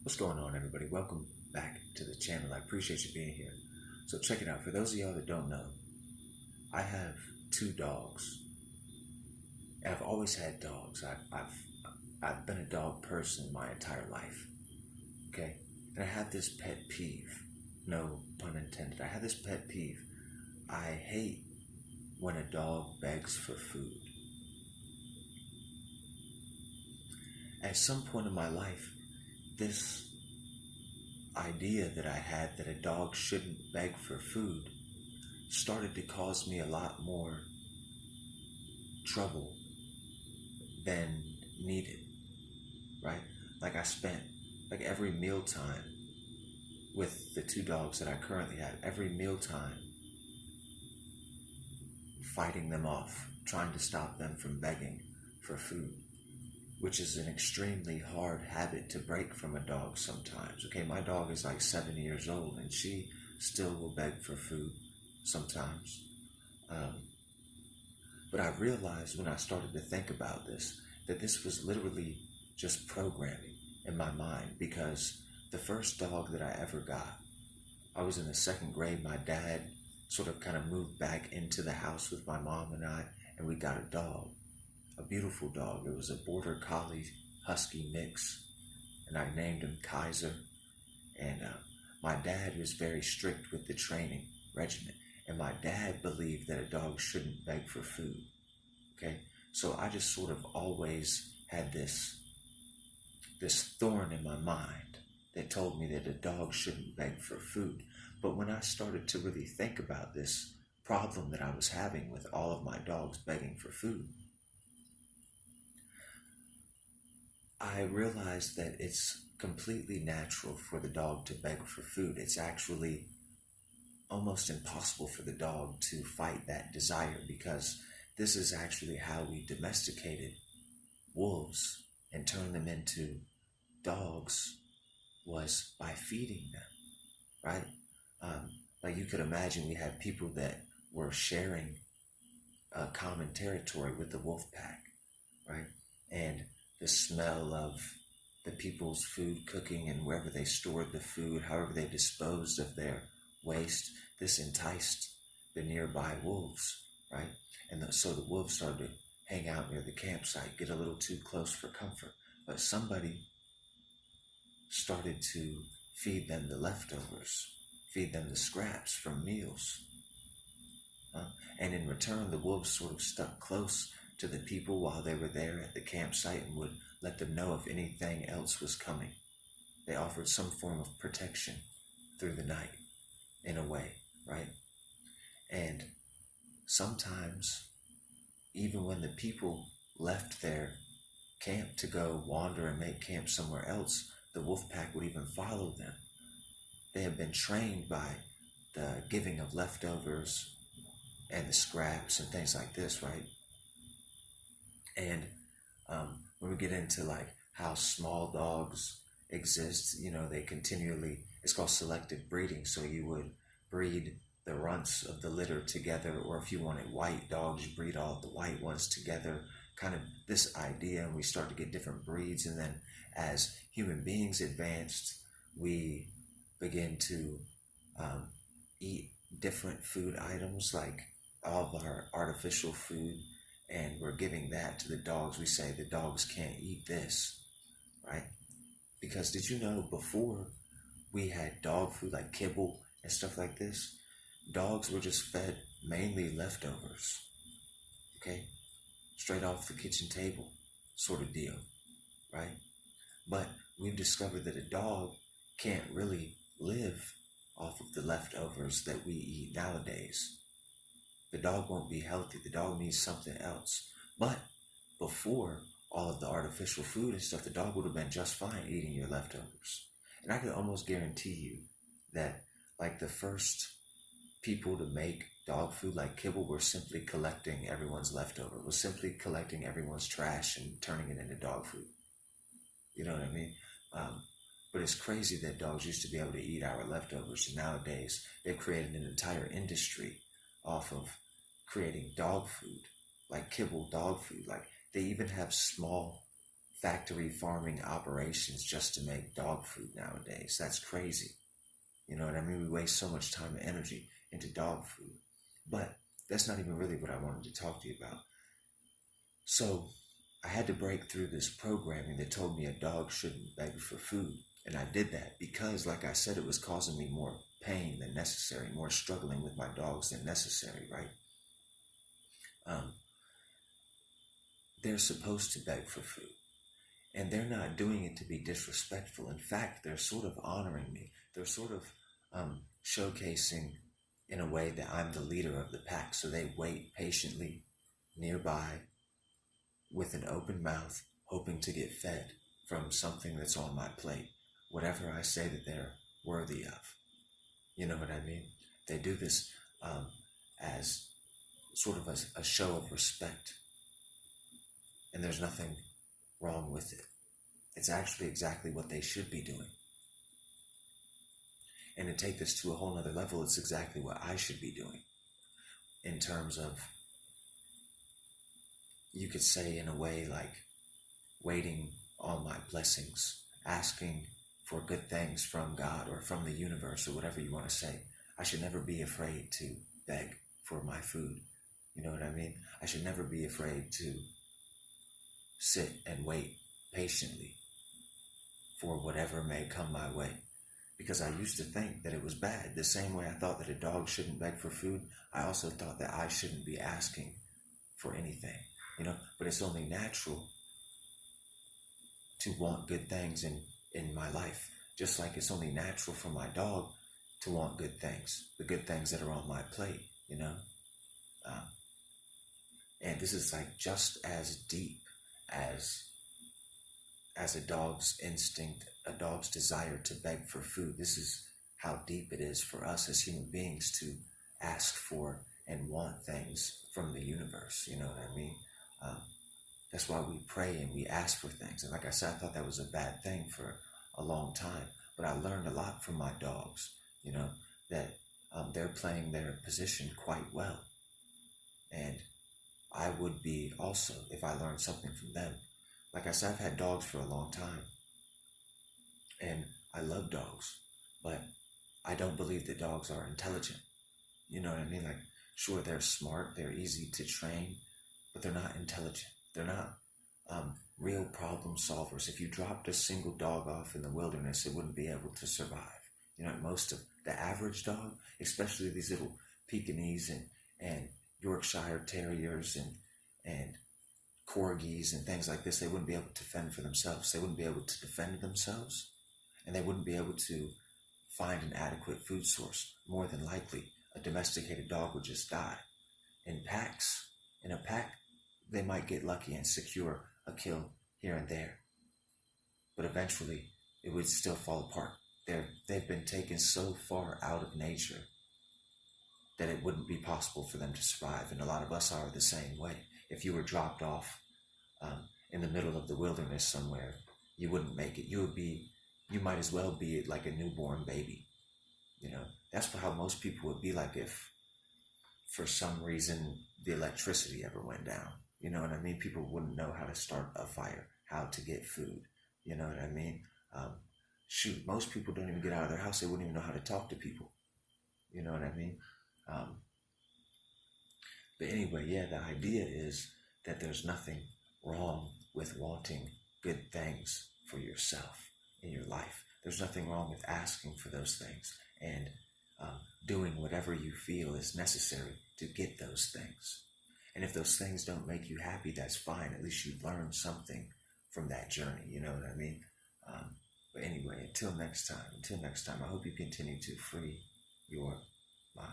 What's going on, everybody? Welcome back to the channel. I appreciate you being here. So check it out. For those of y'all that don't know, I have two dogs. And I've always had dogs. I've been a dog person my entire life. Okay? And I have this pet peeve. No pun intended. I have this pet peeve. I hate when a dog begs for food. At some point in my life, this idea that I had that a dog shouldn't beg for food started to cause me a lot more trouble than needed, right? Like I spent like every mealtime with the two dogs that I currently have, every mealtime fighting them off, trying to stop them from begging for food, which is an extremely hard habit to break from a dog sometimes. Okay, my dog is like 7 years old and she still will beg for food sometimes. But I realized when I started to think about this that this was literally just programming in my mind, because the first dog that I ever got, I was in the second grade. My dad sort of kind of moved back into the house with my mom and I, and we got a dog. A beautiful dog. It was a border collie husky mix, and I named him Kaiser. And my dad was very strict with the training regimen, and my dad believed that a dog shouldn't beg for food. Okay, so I just sort of always had this thorn in my mind that told me that a dog shouldn't beg for food. But when I started to really think about this problem that I was having with all of my dogs begging for food, I realized that it's completely natural for the dog to beg for food. It's actually almost impossible for the dog to fight that desire, because this is actually how we domesticated wolves and turned them into dogs, was by feeding them, right? Like you could imagine, we had people that were sharing a common territory with the wolf pack, right? And the smell of the people's food cooking and wherever they stored the food, however they disposed of their waste, this enticed the nearby wolves, right? And so the wolves started to hang out near the campsite, get a little too close for comfort. But somebody started to feed them the leftovers, feed them the scraps from meals. And in return, the wolves sort of stuck close to the people while they were there at the campsite and would let them know if anything else was coming. They offered some form of protection through the night, in a way, right? And sometimes, even when the people left their camp to go wander and make camp somewhere else, the wolf pack would even follow them. They have been trained by the giving of leftovers and the scraps and things like this, right? And when we get into like how small dogs exist, they continually, it's called selective breeding. So you would breed the runts of the litter together, or if you wanted white dogs, you breed all of the white ones together, kind of this idea. And we start to get different breeds. And then as human beings advanced, we begin to eat different food items, like all of our artificial food, and we're giving that to the dogs. We say the dogs can't eat this, right? Because did you know before we had dog food like kibble and stuff like this, dogs were just fed mainly leftovers, okay? Straight off the kitchen table sort of deal, right? But we've discovered that a dog can't really live off of the leftovers that we eat nowadays. The dog won't be healthy. The dog needs something else. But before all of the artificial food and stuff, the dog would have been just fine eating your leftovers. And I can almost guarantee you that like the first people to make dog food like kibble were simply collecting everyone's leftover, was simply collecting everyone's trash and turning it into dog food. You know what I mean? But it's crazy that dogs used to be able to eat our leftovers, and nowadays they've created an entire industry off of creating dog food, like kibble dog food. Like they even have small factory farming operations just to make dog food nowadays. That's crazy. You know what I mean? We waste so much time and energy into dog food. But that's not even really what I wanted to talk to you about. So I had to break through this programming that told me a dog shouldn't beg for food. And I did that because, like I said, it was causing me more pain than necessary, more struggling with my dogs than necessary, right? Um, they're supposed to beg for food. And they're not doing it to be disrespectful. In fact, they're sort of honoring me. They're sort of showcasing in a way that I'm the leader of the pack. So they wait patiently nearby with an open mouth, hoping to get fed from something that's on my plate, whatever I say that they're worthy of. You know what I mean? They do this as sort of a show of respect. And there's nothing wrong with it. It's actually exactly what they should be doing. And to take this to a whole nother level, it's exactly what I should be doing in terms of, you could say in a way like waiting on my blessings, asking for good things from God or from the universe or whatever you want to say. I should never be afraid to beg for my food. You know what I mean? I should never be afraid to sit and wait patiently for whatever may come my way. Because I used to think that it was bad. The same way I thought that a dog shouldn't beg for food, I also thought that I shouldn't be asking for anything. But it's only natural to want good things in my life. Just like it's only natural for my dog to want good things, the good things that are on my plate, and this is like just as deep as a dog's instinct, a dog's desire to beg for food. This is how deep it is for us as human beings to ask for and want things from the universe. You know what I mean? That's why we pray and we ask for things. And like I said, I thought that was a bad thing for a long time. But I learned a lot from my dogs, that they're playing their position quite well. And I would be also if I learned something from them. Like I said, I've had dogs for a long time. And I love dogs. But I don't believe that dogs are intelligent. You know what I mean? Like, sure, they're smart, they're easy to train, but they're not intelligent. They're not real problem solvers. If you dropped a single dog off in the wilderness, it wouldn't be able to survive. Most of the average dog, especially these little Pekingese and Yorkshire Terriers and Corgis and things like this, they wouldn't be able to fend for themselves. They wouldn't be able to defend themselves, and they wouldn't be able to find an adequate food source. More than likely, a domesticated dog would just die. In a pack, they might get lucky and secure a kill here and there, but eventually it would still fall apart. They've been taken so far out of nature that it wouldn't be possible for them to survive, and a lot of us are the same way. If you were dropped off in the middle of the wilderness somewhere, you wouldn't make it. You might as well be like a newborn baby. That's how most people would be like if, for some reason, the electricity ever went down. You know what I mean? People wouldn't know how to start a fire, how to get food. You know what I mean? Most people don't even get out of their house. They wouldn't even know how to talk to people. You know what I mean? But anyway, yeah, the idea is that there's nothing wrong with wanting good things for yourself in your life. There's nothing wrong with asking for those things and doing whatever you feel is necessary to get those things. And if those things don't make you happy, that's fine. At least you learned something from that journey. You know what I mean? But anyway, until next time, I hope you continue to free your mind.